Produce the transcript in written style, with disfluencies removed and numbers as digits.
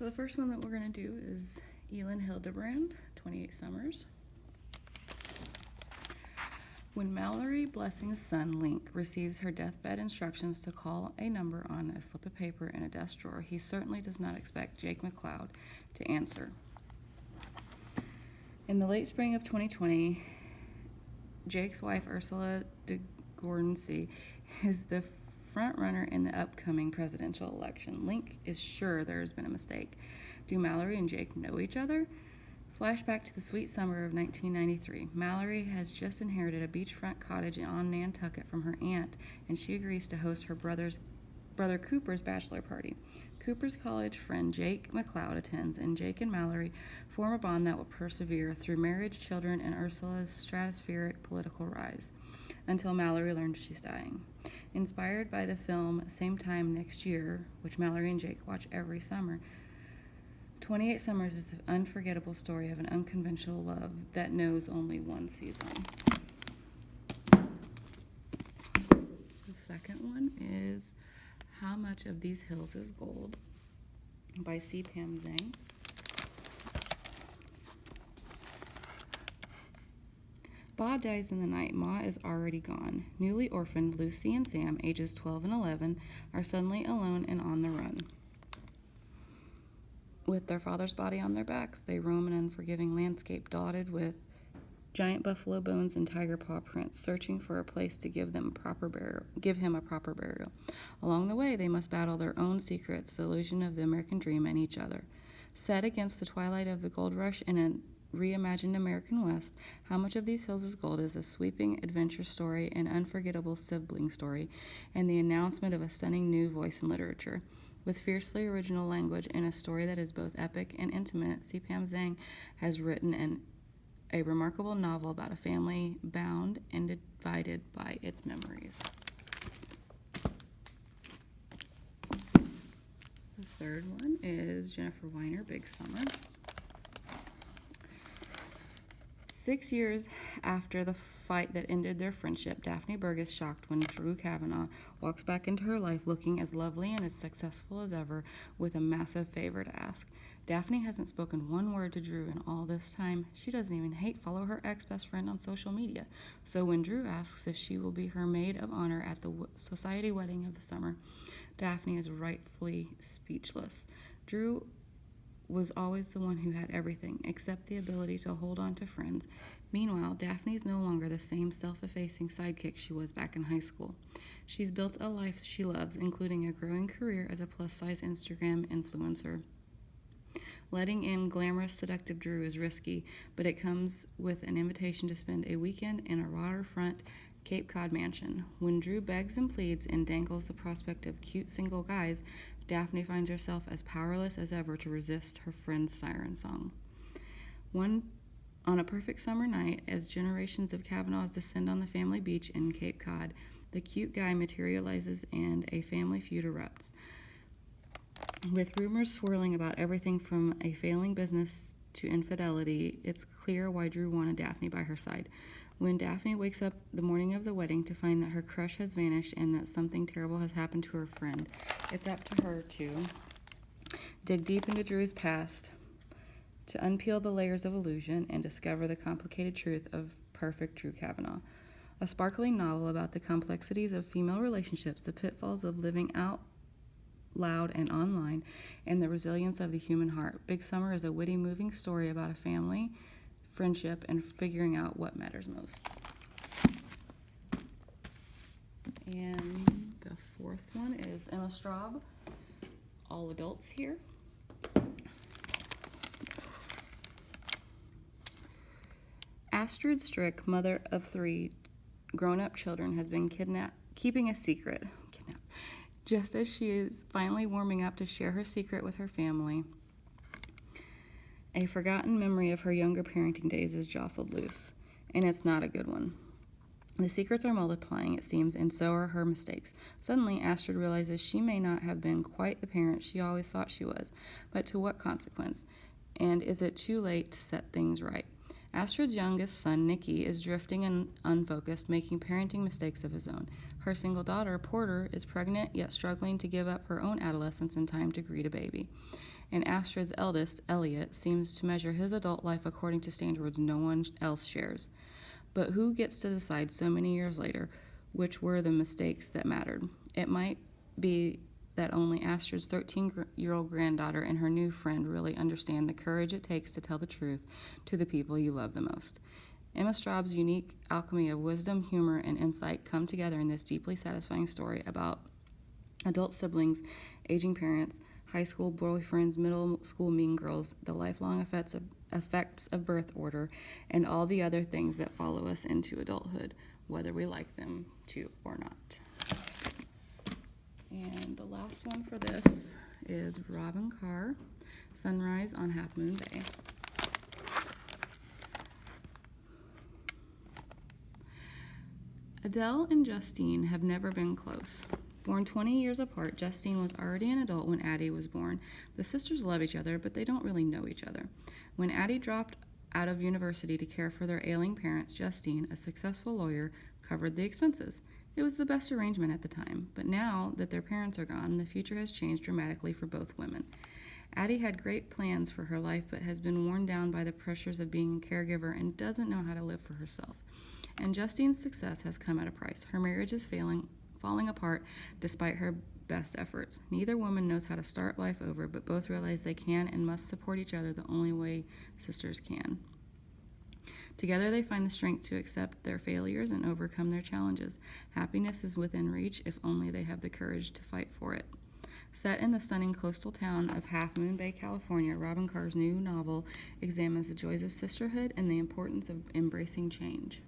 So the first one that we're going to do is Elin Hildebrand, 28 Summers. When Mallory Blessing's son, Link, receives her deathbed instructions to call a number on a slip of paper in a desk drawer, he certainly does not expect Jake McCloud to answer. In the late spring of 2020, Jake's wife, Ursula de Gordonsey, is the front runner in the upcoming presidential election. Link is sure there has been a mistake. Do Mallory and Jake know each other? Flashback to the sweet summer of 1993. Mallory has just inherited a beachfront cottage on Nantucket from her aunt, and she agrees to host her brother Cooper's bachelor party. Cooper's college friend Jake McCloud attends, and Jake and Mallory form a bond that will persevere through marriage, children, and Ursula's stratospheric political rise, until Mallory learns she's dying. Inspired by the film Same Time Next Year, which Mallory and Jake watch every summer, 28 Summers is an unforgettable story of an unconventional love that knows only one season. The second one is How Much of These Hills is Gold by C. Pam Zhang. Ba dies in the night. Ma is already gone. Newly orphaned Lucy and Sam, ages 12 and 11, are suddenly alone and on the run. With their father's body on their backs, they roam an unforgiving landscape dotted with giant buffalo bones and tiger paw prints, searching for a place to give him a proper burial. Along the way, they must battle their own secrets, the illusion of the American dream, and each other. Set against the twilight of the gold rush in a reimagined American West, How Much of These Hills is Gold is a sweeping adventure story, an unforgettable sibling story, and the announcement of a stunning new voice in literature. With fiercely original language and a story that is both epic and intimate, C. Pam Zhang has written a remarkable novel about a family bound and divided by its memories. The third one is Jennifer Weiner, Big Summer. 6 years after the fight that ended their friendship, Daphne Berg is shocked when Drew Kavanaugh walks back into her life looking as lovely and as successful as ever with a massive favor to ask. Daphne hasn't spoken one word to Drew in all this time. She doesn't even follow her ex-best friend on social media. So when Drew asks if she will be her maid of honor at the society wedding of the summer, Daphne is rightfully speechless. Drew was always the one who had everything, except the ability to hold on to friends. Meanwhile, Daphne is no longer the same self-effacing sidekick she was back in high school. She's built a life she loves, including a growing career as a plus-size Instagram influencer. Letting in glamorous, seductive Drew is risky, but it comes with an invitation to spend a weekend in a waterfront Cape Cod mansion. When Drew begs and pleads and dangles the prospect of cute single guys, Daphne finds herself as powerless as ever to resist her friend's siren song. On a perfect summer night, as generations of Kavanaughs descend on the family beach in Cape Cod, the cute guy materializes and a family feud erupts. With rumors swirling about everything from a failing business to infidelity, it's clear why Drew wanted Daphne by her side. When Daphne wakes up the morning of the wedding to find that her crush has vanished and that something terrible has happened to her friend, it's up to her to dig deep into Drew's past, to unpeel the layers of illusion and discover the complicated truth of perfect Drew Kavanaugh. A sparkling novel about the complexities of female relationships, the pitfalls of living out loud and online, and the resilience of the human heart. Big Summer is a witty, moving story about a family, friendship, and figuring out what matters most. And the fourth one is Emma Straub, All Adults Here. Astrid Strick, mother of 3 grown-up children, has been keeping a secret. Just as she is finally warming up to share her secret with her family, a forgotten memory of her younger parenting days is jostled loose, and it's not a good one. The secrets are multiplying, it seems, and so are her mistakes. Suddenly, Astrid realizes she may not have been quite the parent she always thought she was, but to what consequence? And is it too late to set things right? Astrid's youngest son, Nicky, is drifting and unfocused, making parenting mistakes of his own. Her single daughter, Porter, is pregnant, yet struggling to give up her own adolescence in time to greet a baby. and Astrid's eldest, Elliot, seems to measure his adult life according to standards no one else shares. But who gets to decide so many years later which were the mistakes that mattered? It might be that only Astrid's 13-year-old granddaughter and her new friend really understand the courage it takes to tell the truth to the people you love the most. Emma Straub's unique alchemy of wisdom, humor, and insight come together in this deeply satisfying story about adult siblings, aging parents, high school boyfriends, middle school mean girls, the lifelong effects of birth order, and all the other things that follow us into adulthood, whether we like them to or not. And the last one for this is Robin Carr, Sunrise on Half Moon Bay. Adele and Justine have never been close. Born 20 years apart, Justine was already an adult when Addie was born. The sisters love each other, but they don't really know each other. When Addie dropped out of university to care for their ailing parents, Justine, a successful lawyer, covered the expenses. It was the best arrangement at the time, but now that their parents are gone, the future has changed dramatically for both women. Addie had great plans for her life, but has been worn down by the pressures of being a caregiver and doesn't know how to live for herself. And Justine's success has come at a price. Her marriage is falling apart despite her best efforts. Neither woman knows how to start life over, but both realize they can and must support each other the only way sisters can. Together they find the strength to accept their failures and overcome their challenges. Happiness is within reach if only they have the courage to fight for it. Set in the stunning coastal town of Half Moon Bay, California, Robin Carr's new novel examines the joys of sisterhood and the importance of embracing change.